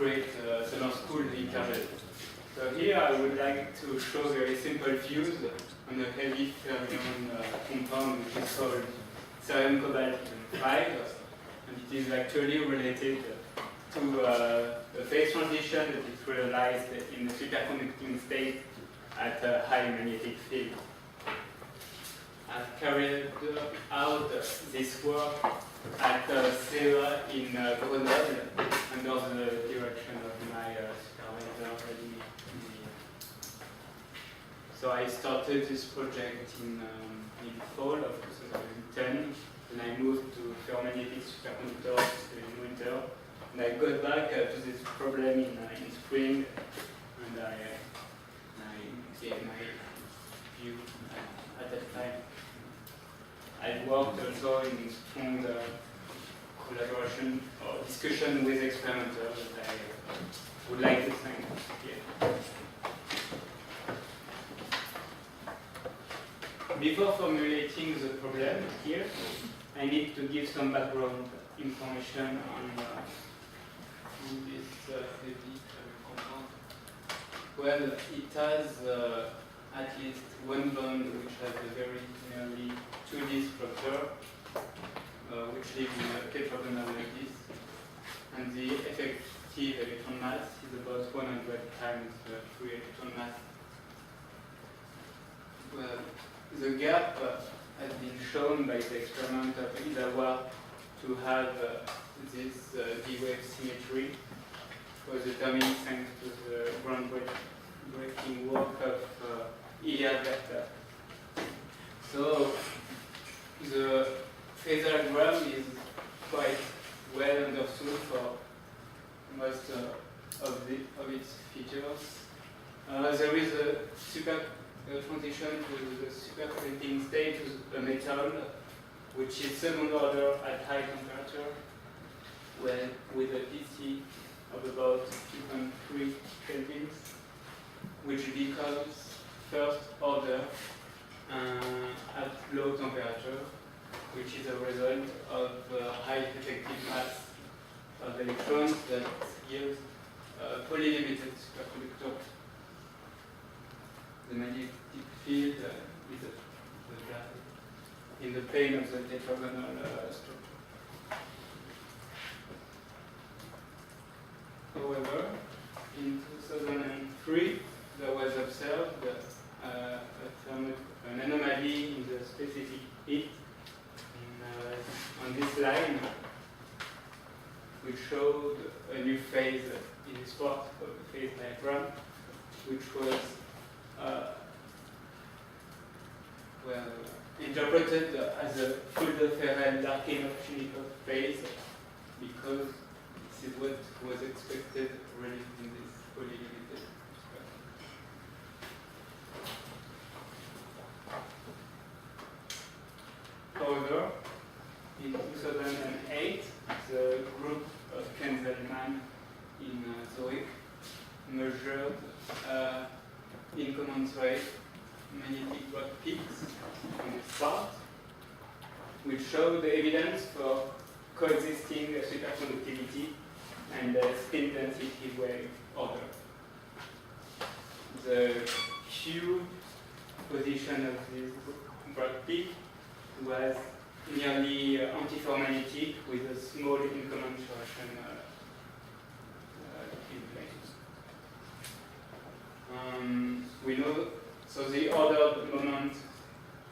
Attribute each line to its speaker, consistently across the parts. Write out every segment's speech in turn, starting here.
Speaker 1: great summer school internet. So here I would like to show very simple views on a heavy fermion compound which is called cerium cobalt 5, and it is actually related to a phase transition that is realized in the superconducting state at a high magnetic field. I've carried out this work at CEA in Grenoble under the direction of my supervisor. So I started this project in fall of 2010, and I moved to ferromagnetic superconductors in winter. And I got back to this problem in spring, and I gave my view at that time. I worked also in strong collaboration or discussion with experimenters that I would like to thank here. Before formulating the problem here, I need to give some background information on this heavy compound. Well, it has at least one bond which has a very nearly 2D structure, which lives in a tetragonal like this, and the effective electron mass is about 100 times the free electron mass. Well, the gap has been shown by the experiment of Izawa to have this D-wave symmetry. It was determined thanks to the groundbreaking work of Ilya Verta. So the phasor diagram is quite well understood for most of its features. There is a transition to the superconducting state to a metal, which is second order at high temperature, with a DC of about 2.3 kelvins, which becomes first order at low temperature, which is a result of high effective mass of electrons that gives a polylimited superconductor. The magnetic field is in the plane of the tetragonal structure. However, in 2003, there was observed an anomaly in the specific heat on this line, which showed a new phase in this part of the phase diagram, which was interpreted as a Field-Ferrel darkening of Shinnikov phase, because this is what was expected really in this polylimited structure. However, in 2008, the group of Ken-Zellman in Zurich measured incommensurate magnetic rock peaks on this part, which show the evidence for coexisting superconductivity and spin density wave order. The Q position of this rock peak was nearly antiferromagnetic with a small incommensuration in plane. We know, so the ordered moments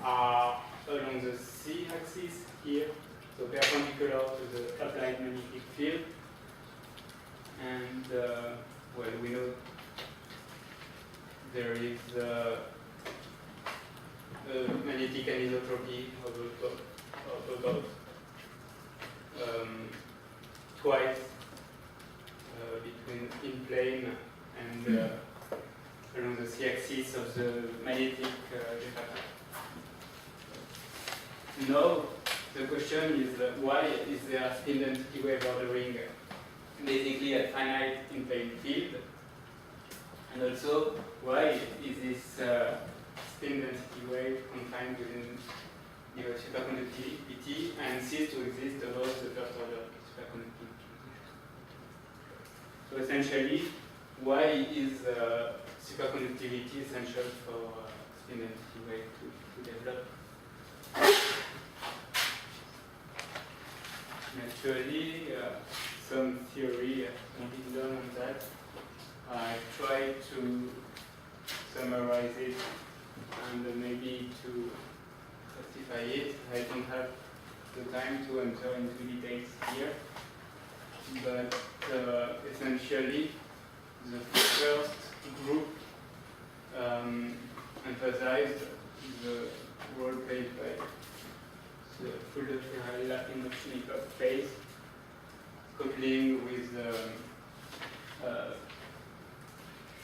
Speaker 1: are along the z-axis here, so perpendicular to the applied magnetic field. And well, we know there is a magnetic anisotropy of about twice between in plane and along the z-axis of the magnetic detector. Now, the question is why is there spin density wave ordering basically at finite in plane field? And also, why is this spin density wave confined within the superconductivity and cease to exist above the first order superconductivity? So essentially, why is superconductivity essential for spin density wave to develop? Naturally, some theory can be done on that. I try to summarize it and maybe to justify it. I don't have the time to enter into details here, but essentially the first group emphasized the role played by the full-lateral induction phase, coupling with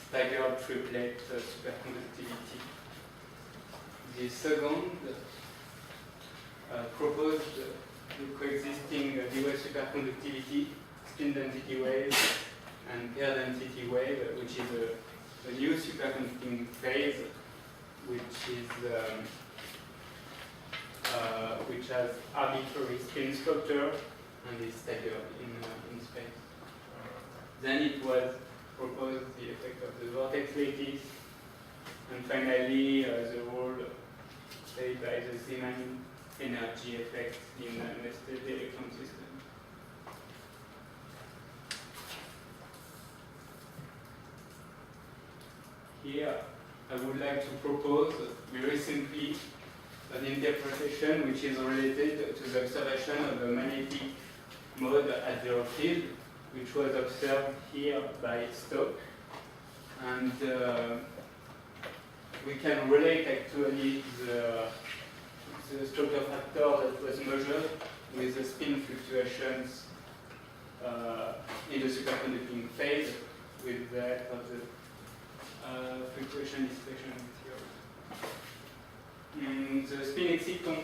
Speaker 1: staggered triplet superconductivity. The second proposed the coexisting dy superconductivity, spin density wave, and air density wave, which is a new superconducting phase, which has arbitrary spin structure and is staggered in space. Then it was proposed the effect of the vortex lattice, and finally the role played by the Zeeman energy effect in a nested electron system. Here I would like to propose very simply an interpretation which is related to the observation of the magnetic mode at zero field, which was observed here by Stock. And we can relate actually the structure factor that was measured with the spin fluctuations in the superconducting phase with that of the fluctuation dissipation theory. The spin-exciton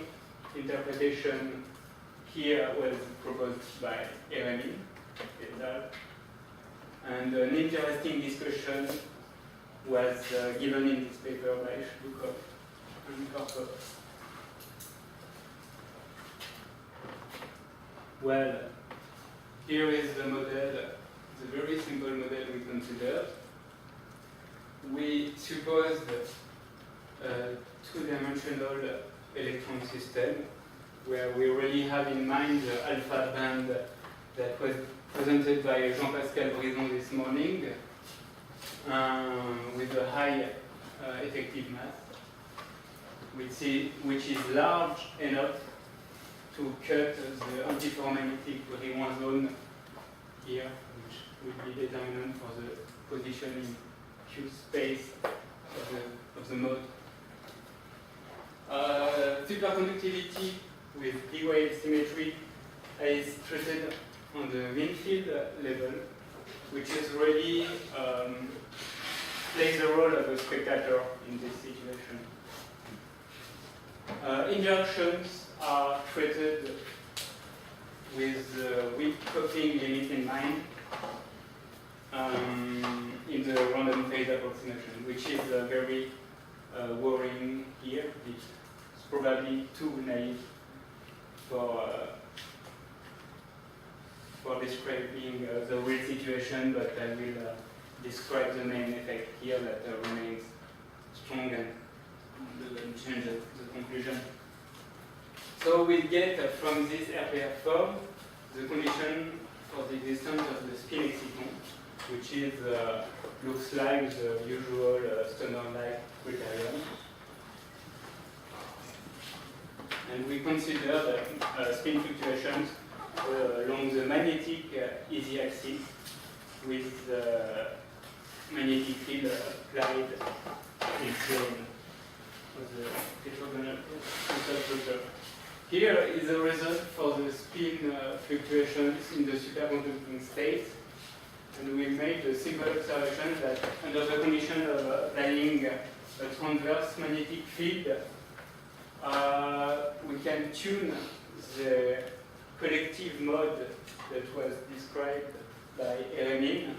Speaker 1: interpretation here was proposed by Eremin et al. And an interesting discussion was given in this paper by Shubukov and Karpov. Well, here is the model, the very simple model we considered. We supposed a two-dimensional electron system where we really have in mind the alpha band that was presented by Jean-Pascal Brison this morning with a high effective mass, which is large enough to cut the antiferromagnetic Riemann zone here, which will be determinant for the position in Q space of the mode. Superconductivity with D-wave symmetry is treated on the mean field level, which is really plays the role of a spectator in this situation. Injections are treated with weak coupling limit in mind in the random phase approximation, which is very worrying here. It's probably too naive for describing the real situation, but I will describe the main effect here that remains strong and doesn't change the conclusion. So we get from this RPR form the condition for the existence of the spin-exciton, which is looks like the usual Stoner-like criterion. And we consider that spin fluctuations along the magnetic easy axis with the magnetic field applied in plane of the tetragonal structure. Here is the result for the spin fluctuations in the superconducting state. And we made a simple observation that under the condition of applying a transverse magnetic field, we can tune the collective mode that was described by Eremin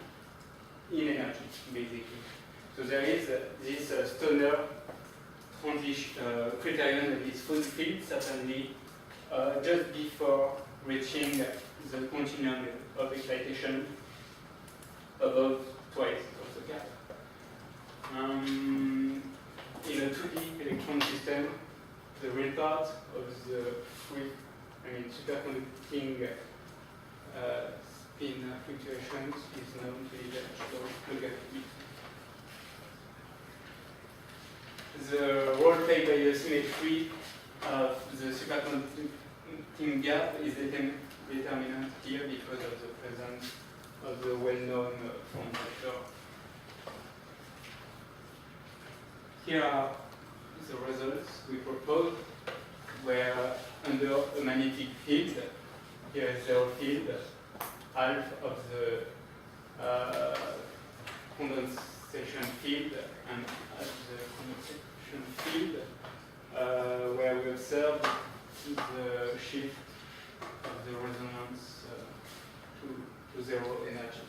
Speaker 1: in energy, basically. So there is this Stoner criterion that is fulfilled, certainly, just before reaching the continuum of excitation above twice of the gap. In a 2D electron system, the real part of the superconducting spin fluctuations is known to be very slow. The role played by the symmetry of the superconducting gap is determinant here because of the presence of the well-known form factor. Here are the results we proposed, where under a magnetic field, here is zero field, half of the condensation field and half the condensation field, where we observe the shift of the resonance to zero energy.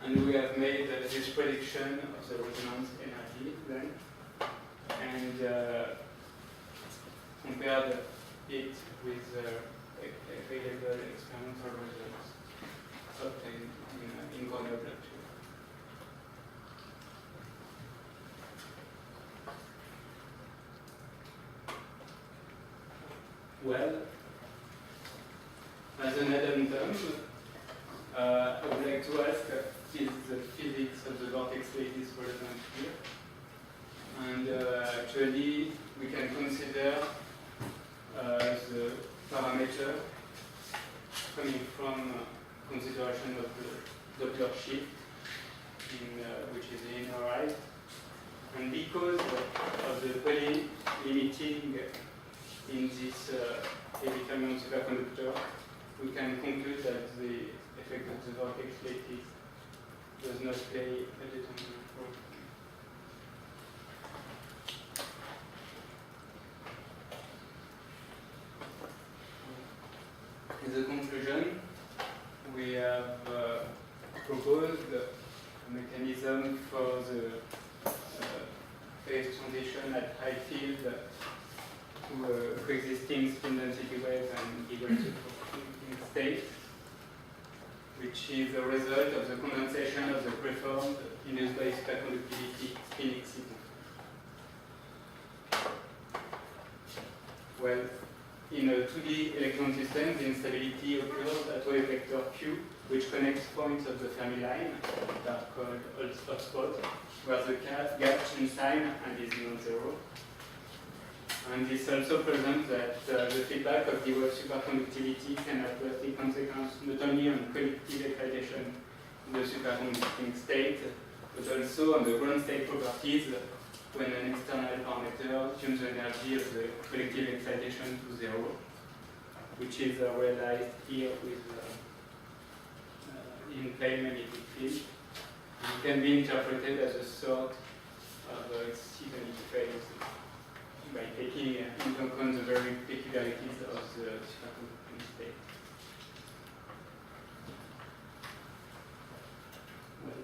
Speaker 1: And we have made this prediction of the resonance energy then, and compared it with available experimental results obtained in corner block 2. Well, as an addendum, I would like to ask, is the physics of the vortex lattice relevant here? And actually, we can consider the parameter coming from consideration of the Doppler shift, which is in the right. And because of the Pauli limiting in this heavy-fermion superconductor, we can conclude that the effect of the vortex lattice does not play a determinant role. In the conclusion, we have proposed a mechanism for the phase transition at high field to a coexisting spin density wave and equal state, which is a result of the condensation of the preformed induced by superconductivity spin-exciton. Well, in a 2D electron system, the instability occurs at wave vector Q, which connects points of the Fermi line that are called hotspots, where the gap change sign and is non-zero. And this also presents that the feedback of the wave superconductivity can have drastic consequences not only on collective excitation in the superconducting state, but also on the ground state properties when an external parameter tunes the energy of the collective excitation to zero, which is realized here with in plane magnetic field. It can be interpreted as a sort of Steven phase by taking into account the very peculiarities of the superconducting state. Well,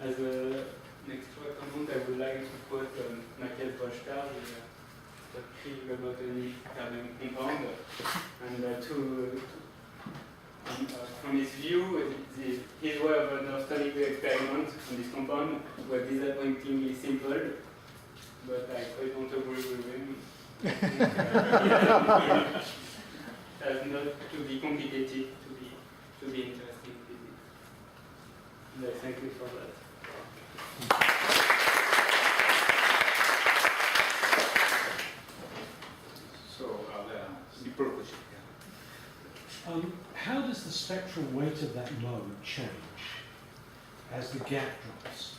Speaker 1: as an extra comment, I would like to quote Michal talking about an carbon compound, and from his view, his way of understanding the experiment on this compound was disappointingly simple, but I quite don't agree with him. It has not to be complicated to be interesting physics. And I thank you for that.
Speaker 2: So, Deeper question.
Speaker 3: How does the spectral weight of that mode change as the gap drops,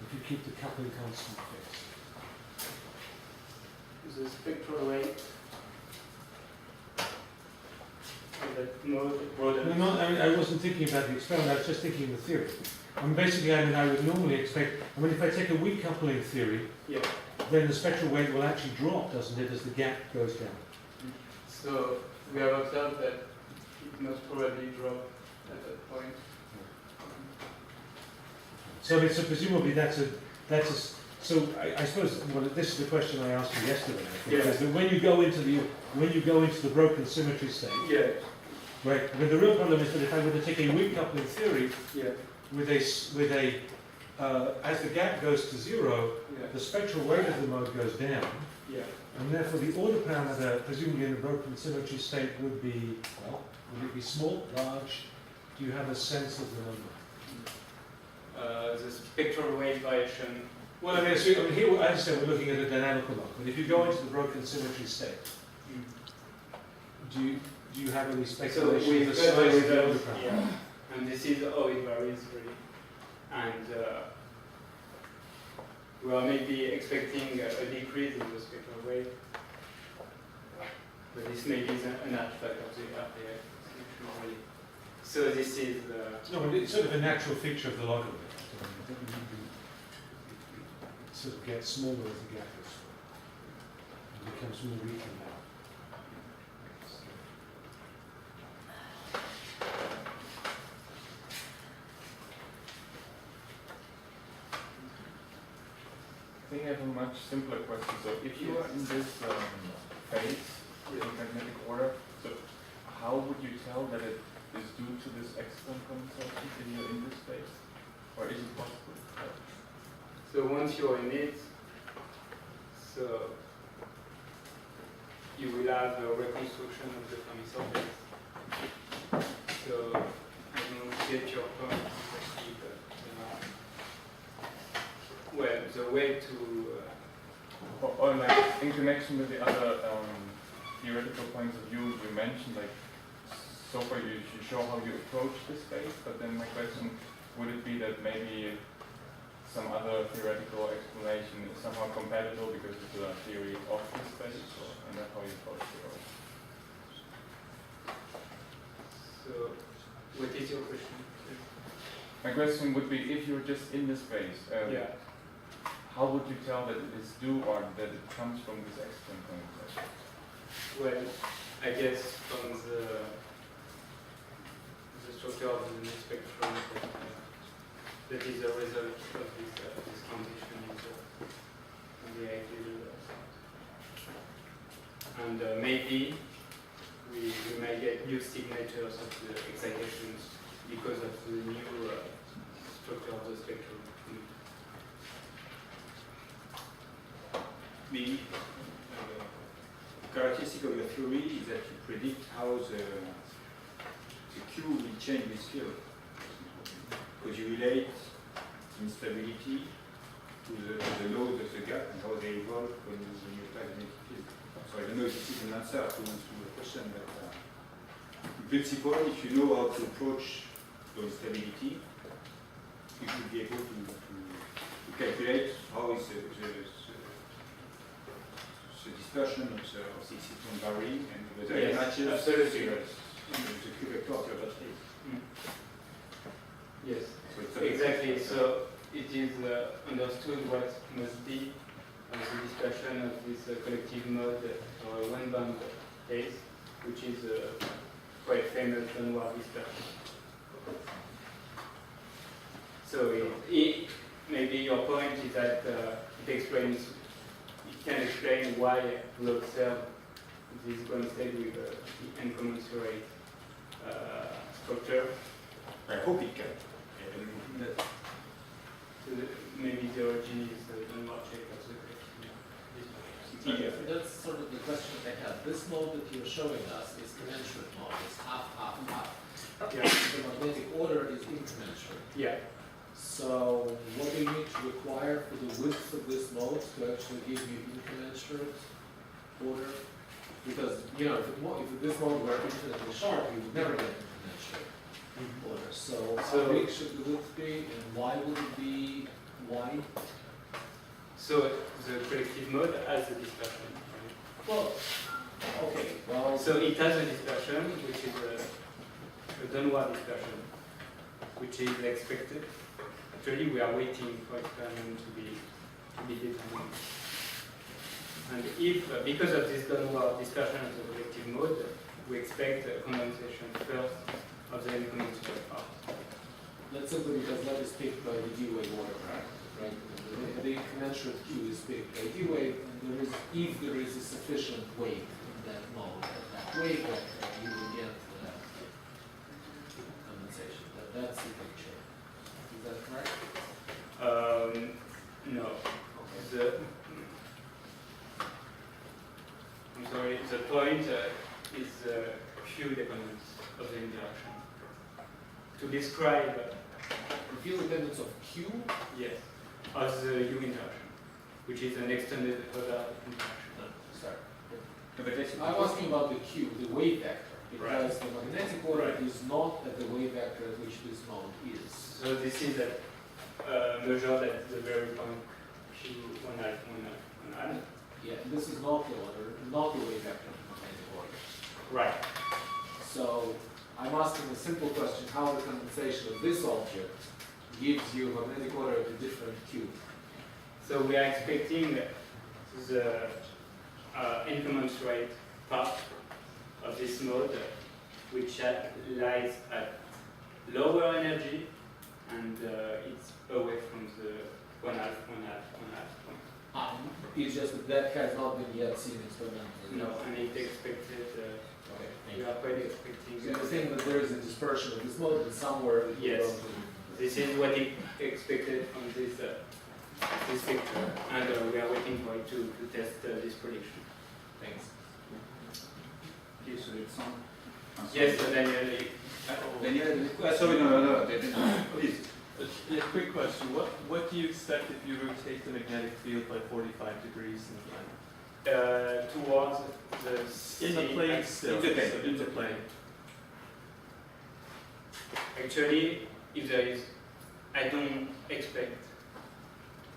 Speaker 3: if you keep the coupling constant fixed?
Speaker 1: The spectral weight of that mode broadens.
Speaker 3: No, I wasn't thinking about the experiment, I was just thinking the theory. Basically, I would normally expect, if I take a weak coupling theory,
Speaker 1: yeah,
Speaker 3: then the spectral weight will actually drop, doesn't it, as the gap goes down?
Speaker 1: So we have observed that it must probably drop at that point.
Speaker 3: So presumably so I suppose this is the question I asked you yesterday. I think,
Speaker 1: yeah.
Speaker 3: Is that when you go into the broken symmetry state,
Speaker 1: yeah,
Speaker 3: Right. But the real problem is that if I were to take a weak coupling theory
Speaker 1: Yeah.
Speaker 3: with a as the gap goes to zero,
Speaker 1: Yeah.
Speaker 3: the spectral weight of the mode goes down,
Speaker 1: Yeah.
Speaker 3: and therefore the order parameter, presumably in a broken symmetry state, would be, well, would it be small, large? Do you have a sense of the number?
Speaker 1: The spectral wave variation.
Speaker 3: Well, I mean, here, as I said, we're looking at a dynamical mode, but if you go into the broken symmetry state, do you have any
Speaker 1: So
Speaker 3: speculation
Speaker 1: we've
Speaker 3: of the
Speaker 1: got the
Speaker 3: size of the order
Speaker 1: results,
Speaker 3: parameter?
Speaker 1: yeah. And this is how it varies really. And we are maybe expecting a decrease in the spectral wave. But this may be an artifact of the RPA selection already. So this is
Speaker 3: No, but it's sort of a natural feature of the logarithm. It sort of gets smaller as the gap goes through. It becomes more weak and out.
Speaker 4: I think I have a much simpler question. So if you are in this phase in magnetic order, so how would you tell that it is due to this exciton condensation if you're in this phase? Or is it possible to tell?
Speaker 1: so once you're in it, so you will have a reconstruction of the Fermi surface. So I don't get your point exactly, but well, the way to
Speaker 4: Or like in connection with the other theoretical points of view you mentioned, like so far you show how you approach this phase, but then my question, would it be that maybe some other theoretical explanation is somehow compatible because it's a theory of this phase, or and that's how you approach it? Or?
Speaker 1: so what is your question?
Speaker 4: My question would be, if you're just in this phase,
Speaker 1: Yeah.
Speaker 4: how would you tell that it is due or that it comes from this exciton condensation?
Speaker 1: Well, I guess from the structure of the new spectrum that is a result of this condition in the ideal and maybe we may get new signatures of the excitations because of the new structure of the spectrum.
Speaker 2: The characteristic of your theory is that you predict how the Q will change this field. Because you relate instability to the load of the gap and how they evolve when you apply the magnetic field. So I don't know if this is an answer to the question, but in principle, if you know how to approach the instability, you should be able to calculate how is the dispersion of the exciton varying and whether it matches
Speaker 1: absolutely.
Speaker 2: the Q vector of your phase.
Speaker 1: Yes,
Speaker 2: So
Speaker 1: exactly. So it is understood what must be the dispersion of this collective mode or one-band case, which is quite famous downward dispersion. So maybe your point is that it can explain why we observe this ground state with the incommensurate structure.
Speaker 2: I hope it can.
Speaker 1: Maybe the origin is the downward shape of the
Speaker 5: That's sort of the question I have. This mode that you're showing us is commensurate mode. It's half, half, half.
Speaker 1: Yeah.
Speaker 5: The magnetic order is incommensurate.
Speaker 1: Yeah.
Speaker 5: So what do you need to require for the width of this mode to actually give you incommensurate order? Because, you know, if this mode were infinitely sharp, you would never get incommensurate order. So how big should the width be, and why would it be wide?
Speaker 1: So the collective mode has a dispersion. Right?
Speaker 5: Well, okay, well...
Speaker 1: So it has a dispersion, which is a downward dispersion, which is expected. Actually, we are waiting for experiment to be determined. And if, because of this downward dispersion of the collective mode, we expect a condensation first of the incommensurate part.
Speaker 5: That's simply because that is picked by the d-wave order, right? The commensurate Q is picked by d-wave, and if there is a sufficient weight in that mode, that wave vector, you will get
Speaker 1: few dependence of the interaction. To describe,
Speaker 5: The field dependence of Q.
Speaker 1: yes, of the U interaction, which is an extended order interaction.
Speaker 5: Sorry.
Speaker 2: No, but let's-
Speaker 5: I'm asking about the Q, the wave vector, because the magnetic order
Speaker 1: Right.
Speaker 5: is not at the wave vector at which this mode is.
Speaker 1: So this is measured at the very point Q 1 half, 1 half, 1 half.
Speaker 5: Yeah, this is not the order, not the wave vector of the magnetic order.
Speaker 1: Right.
Speaker 5: So I'm asking a simple question: how the condensation of this object gives you a magnetic order at a different Q?
Speaker 1: So we are expecting the incommensurate part of this mode, which lies at lower energy, and it's away from the 1 half, 1 half, 1 half point.
Speaker 5: It's just that that has not been yet seen experimentally.
Speaker 1: No, and it's expected.
Speaker 5: Okay.
Speaker 1: We are quite expecting.
Speaker 5: So you're saying that there is a dispersion of this mode, and somewhere it will
Speaker 1: Yes.
Speaker 5: go to-
Speaker 1: This is what it expected from this this picture, and we are waiting for it to test this prediction.
Speaker 5: Thanks.
Speaker 2: Okay, so let's on.
Speaker 1: Yes, so Daniel.
Speaker 2: Daniel, sorry, no, please.
Speaker 6: A quick question. What do you expect if you rotate the magnetic field by 45 degrees in the plane?
Speaker 1: Towards the
Speaker 6: In the plane
Speaker 1: axis.
Speaker 6: still.
Speaker 2: In the plane.
Speaker 6: So in the plane.
Speaker 1: Actually, if there is, I don't expect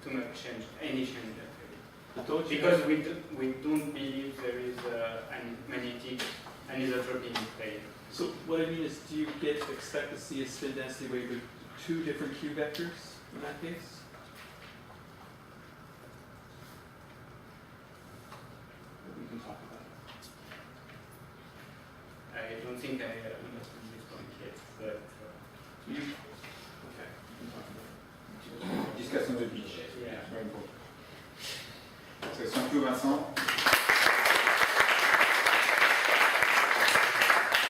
Speaker 1: too much change, any change actually.
Speaker 6: But don't you
Speaker 1: Because we don't believe there is a magnetic anisotropy in plane.
Speaker 6: So what I mean is, do you expect to see a spin density wave with two different Q vectors in that case?
Speaker 2: We can talk about it.
Speaker 1: I don't think I understand this point yet, but
Speaker 2: You? Okay. We can talk about it. Discuss on the beach.
Speaker 1: yeah.
Speaker 2: Very important. So, thank you, Vincent.